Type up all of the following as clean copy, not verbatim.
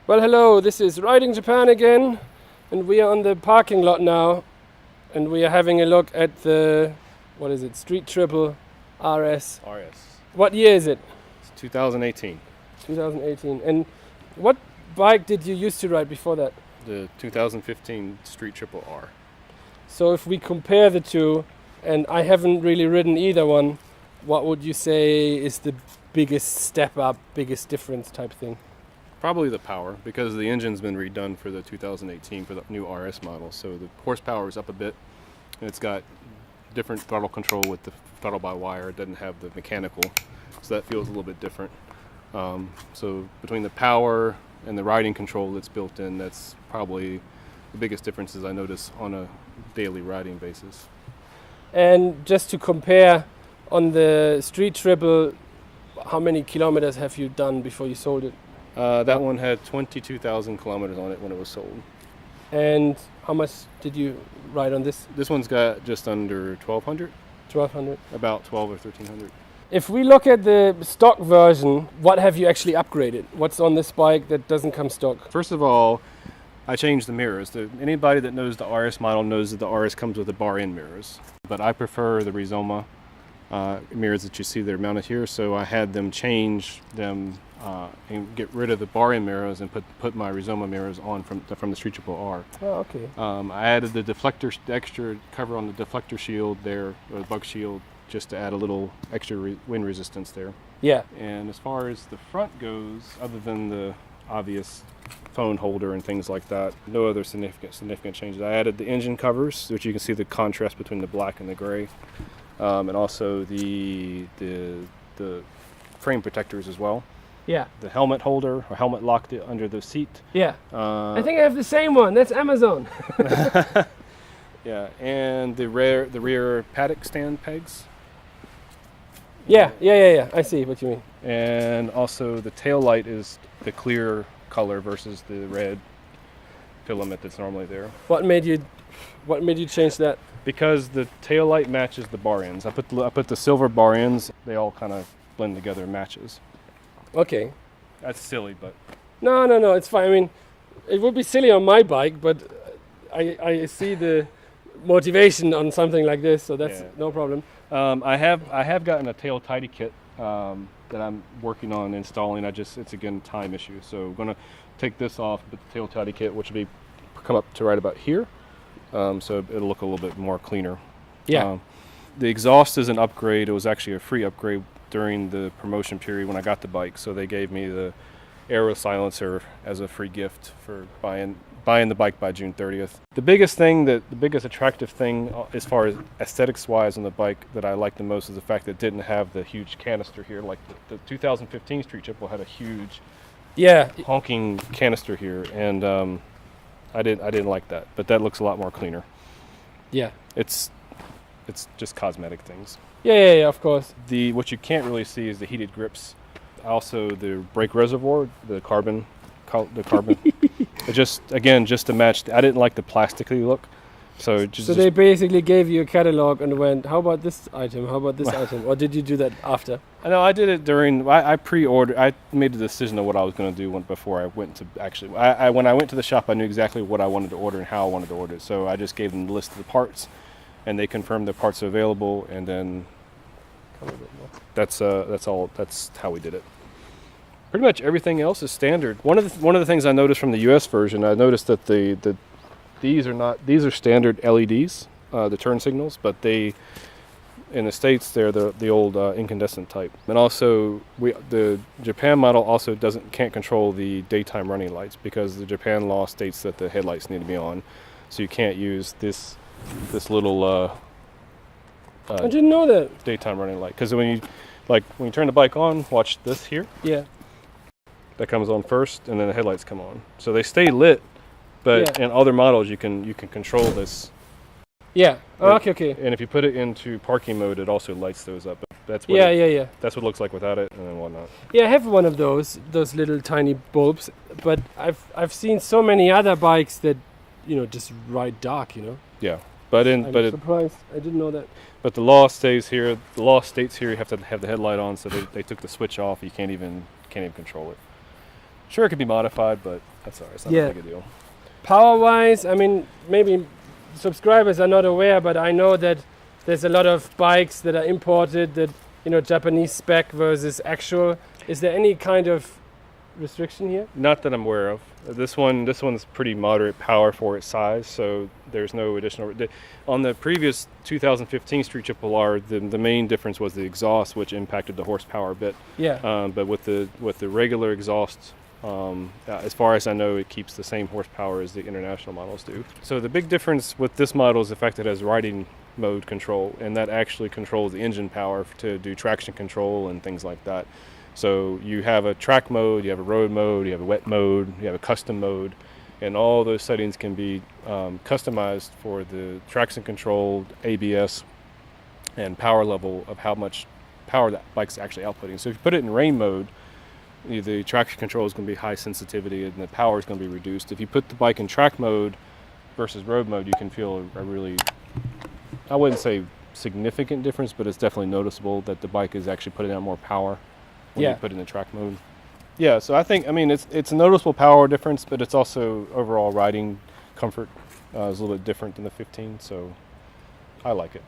Well, hello, this is Riding Japan again, and we are on the parking lot now, and we are having a look at the, what is it, Street Triple RS. RS. What year is it? It's 2018. 2018. And what bike did you used to ride before that? The 2015 Street Triple R. So if we compare the two, and I haven't really ridden either one, what would you say is the biggest step up, biggest difference type thing? Probably the power, because the engine's been redone for the 2018 for the new RS model. So the horsepower is up a bit. And it's got different throttle control with the throttle by wire. It doesn't have the mechanical, so that feels a little bit different. So between the power and the riding control that's built in, that's probably the biggest differences I notice on a daily riding basis. And just to compare, on the Street Triple, how many kilometers have you done before you sold it? That one had 22,000 kilometers on it when it was sold. And how much did you ride on this? This one's got just under 1,200. 1200. About 12 or 1,300. If we look at the stock version, what have you actually upgraded? What's on this bike that doesn't come stock? First of all, I changed the mirrors. Anybody that knows the RS model knows that the RS comes with the bar-in mirrors. But I prefer the Rizoma mirrors that you see that are mounted here, so I had them change them and get rid of the bar-in mirrors and put my Rizoma mirrors on from the Street Triple R. Oh, okay. I added the deflector, the extra cover on the deflector shield there, or the bug shield, just to add a little extra wind resistance there. Yeah. And as far as the front goes, other than the obvious phone holder and things like that, no other significant changes. I added the engine covers, which you can see the contrast between the black and the gray, and also the frame protectors as well. Yeah. The helmet holder or helmet locked under the seat. Yeah. I think I have the same one. That's Amazon. Yeah, and the rear paddock stand pegs. Yeah. I see what you mean. And also the tail light is the clear color versus the red filament that's normally there. What made you change that? Because the tail light matches the bar ends. I put the silver bar ends. They all kind of blend together and matches. Okay. That's silly, but No, it's fine. I mean, it would be silly on my bike, but I see the motivation on something like this, so that's no problem. I have gotten a tail tidy kit that I'm working on installing. It's again a time issue, so I'm gonna take this off, but the tail tidy kit, which will come up to right about here, so it'll look a little bit more cleaner. Yeah. The exhaust is an upgrade. It was actually a free upgrade during the promotion period when I got the bike, so they gave me the aero silencer as a free gift for buying the bike by June 30th. The biggest attractive thing as far as aesthetics wise on the bike that I like the most is the fact that it didn't have the huge canister here. Like the 2015 Street Triple had a huge honking canister here, and I didn't like that, but that looks a lot more cleaner. Yeah. It's just cosmetic things. Yeah, of course. What you can't really see is the heated grips. Also the brake reservoir, the carbon. It just to match. I didn't like the plasticky look. So they basically gave you a catalog and went, how about this item? How about this item? Or did you do that after? No, I did it during. I pre-ordered. I made the decision of what I was going to do before I went to actually. When I went to the shop, I knew exactly what I wanted to order and how I wanted to order it. So I just gave them the list of the parts, and they confirmed the parts are available, and then that's all. That's how we did it. Pretty much everything else is standard. One of the things I noticed from the U.S. version, I noticed that these are standard LEDs, the turn signals, but in the States they're the old incandescent type. And also the Japan model also can't control the daytime running lights because the Japan law states that the headlights need to be on, so you can't use this little I didn't know that. Daytime running light, because when you turn the bike on, watch this here. Yeah. That comes on first, and then the headlights come on. So they stay lit, but in other models you can control this. Yeah. Oh, okay. And if you put it into parking mode, it also lights those up. That's what That's what it looks like without it, and then whatnot. Yeah, I have one of those little tiny bulbs, but I've seen so many other bikes that just ride dark. Yeah, I'm surprised. I didn't know that. But the law stays here. The law states here you have to have the headlight on, so they took the switch off. You can't even control it. Sure, it could be modified, but that's all right. It's not Yeah. a big a deal. Power-wise, I mean, maybe subscribers are not aware, but I know that there's a lot of bikes that are imported that, you know, Japanese spec versus actual. Is there any kind of restriction here? Not that I'm aware of. This one's pretty moderate power for its size, so there's no additional. On the previous 2015 Street Triple R, the main difference was the exhaust, which impacted the horsepower a bit. Yeah. But with the regular exhaust, as far as I know, it keeps the same horsepower as the international models do. So the big difference with this model is the fact that it has riding mode control, and that actually controls the engine power to do traction control and things like that. So you have a track mode, you have a road mode, you have a wet mode, you have a custom mode, and all those settings can be customized for the traction control, ABS, and power level of how much power that bike's actually outputting. So if you put it in rain mode, the traction control is going to be high sensitivity and the power is going to be reduced. If you put the bike in track mode versus road mode, you can feel a really, I wouldn't say significant difference, but it's definitely noticeable that the bike is actually putting out more power when you put it in the track mode. Yeah, so I think, I mean, it's a noticeable power difference, but it's also overall riding comfort is a little bit different than the 15, so I like it.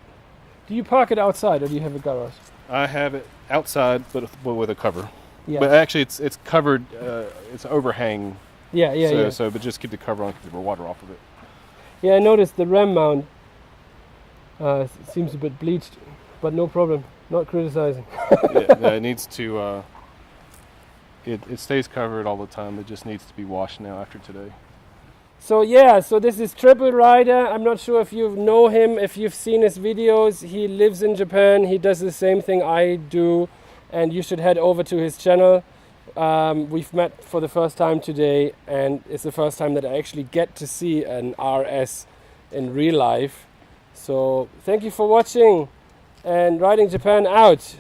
Do you park it outside or do you have a garage? I have it outside, but with a cover. Yeah. But actually, it's covered. It's overhang. Yeah. So, but just keep the cover on, keep the water off of it. Yeah, I noticed the ram mount seems a bit bleached, but no problem. Not criticizing. Yeah, it needs to. It stays covered all the time. It just needs to be washed now after today. So yeah, so this is Triple Rider. I'm not sure if you know him, if you've seen his videos. He lives in Japan. He does the same thing I do, and you should head over to his channel. We've met for the first time today, and it's the first time that I actually get to see an RS in real life. So thank you for watching, and Riding Japan out.